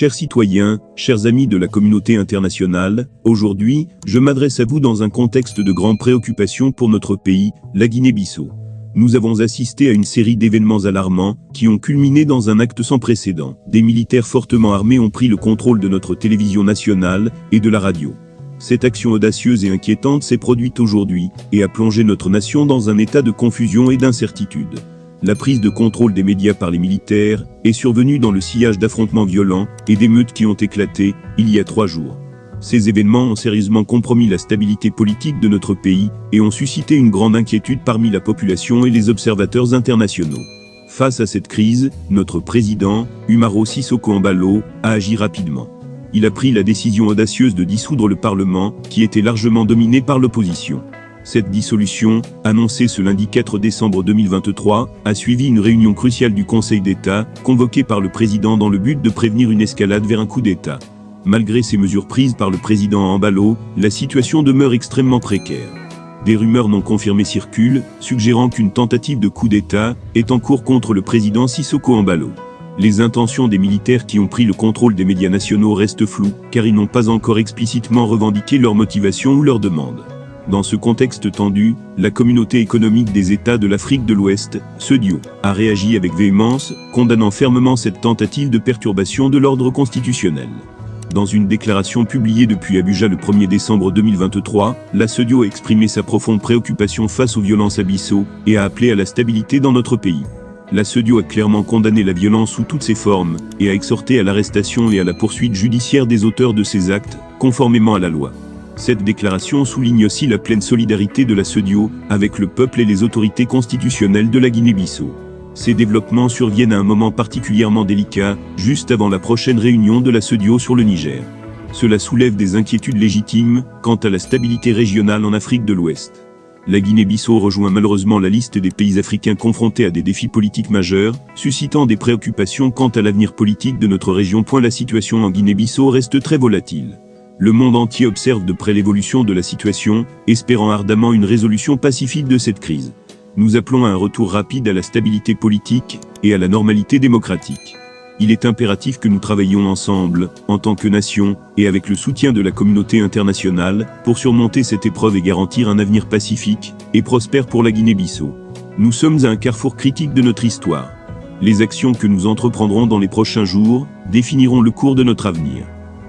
Chers citoyens, chers amis de la communauté internationale, aujourd'hui, je m'adresse à vous dans un contexte de grande préoccupation pour notre pays, la Guinée-Bissau. Nous avons assisté à une série d'événements alarmants, qui ont culminé dans un acte sans précédent. Des militaires fortement armés ont pris le contrôle de notre télévision nationale, et de la radio. Cette action audacieuse et inquiétante s'est produite aujourd'hui, et a plongé notre nation dans un état de confusion et d'incertitude. La prise de contrôle des médias par les militaires est survenue dans le sillage d'affrontements violents et d'émeutes qui ont éclaté il y a 3 jours. Ces événements ont sérieusement compromis la stabilité politique de notre pays et ont suscité une grande inquiétude parmi la population et les observateurs internationaux. Face à cette crise, notre président, Umaro Sissoco Embaló, a agi rapidement. Il a pris la décision audacieuse de dissoudre le Parlement, qui était largement dominé par l'opposition. Cette dissolution, annoncée ce lundi 4 décembre 2023, a suivi une réunion cruciale du Conseil d'État, convoquée par le président dans le but de prévenir une escalade vers un coup d'État. Malgré ces mesures prises par le président Embaló, la situation demeure extrêmement précaire. Des rumeurs non confirmées circulent, suggérant qu'une tentative de coup d'État est en cours contre le président Sissoco Embaló. Les intentions des militaires qui ont pris le contrôle des médias nationaux restent floues, car ils n'ont pas encore explicitement revendiqué leur motivation ou leur demande. Dans ce contexte tendu, la communauté économique des États de l'Afrique de l'Ouest, CEDEAO, a réagi avec véhémence, condamnant fermement cette tentative de perturbation de l'ordre constitutionnel. Dans une déclaration publiée depuis Abuja le 1er décembre 2023, la CEDEAO a exprimé sa profonde préoccupation face aux violences à Bissau et a appelé à la stabilité dans notre pays. La CEDEAO a clairement condamné la violence sous toutes ses formes et a exhorté à l'arrestation et à la poursuite judiciaire des auteurs de ces actes, conformément à la loi. Cette déclaration souligne aussi la pleine solidarité de la CEDEAO avec le peuple et les autorités constitutionnelles de la Guinée-Bissau. Ces développements surviennent à un moment particulièrement délicat, juste avant la prochaine réunion de la CEDEAO sur le Niger. Cela soulève des inquiétudes légitimes quant à la stabilité régionale en Afrique de l'Ouest. La Guinée-Bissau rejoint malheureusement la liste des pays africains confrontés à des défis politiques majeurs, suscitant des préoccupations quant à l'avenir politique de notre région. La situation en Guinée-Bissau reste très volatile. Le monde entier observe de près l'évolution de la situation, espérant ardemment une résolution pacifique de cette crise. Nous appelons à un retour rapide à la stabilité politique et à la normalité démocratique. Il est impératif que nous travaillions ensemble, en tant que nation, et avec le soutien de la communauté internationale, pour surmonter cette épreuve et garantir un avenir pacifique et prospère pour la Guinée-Bissau. Nous sommes à un carrefour critique de notre histoire. Les actions que nous entreprendrons dans les prochains jours définiront le cours de notre avenir.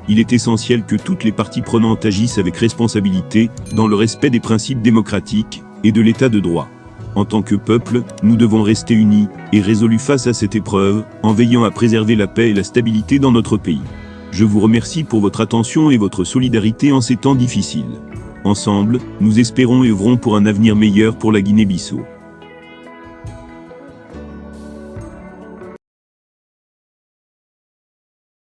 Il est essentiel que toutes les parties prenantes agissent avec responsabilité, dans le respect des principes démocratiques et de l'état de droit. En tant que peuple, nous devons rester unis et résolus face à cette épreuve, en veillant à préserver la paix et la stabilité dans notre pays. Je vous remercie pour votre attention et votre solidarité en ces temps difficiles. Ensemble, nous espérons et œuvrons pour un avenir meilleur pour la Guinée-Bissau.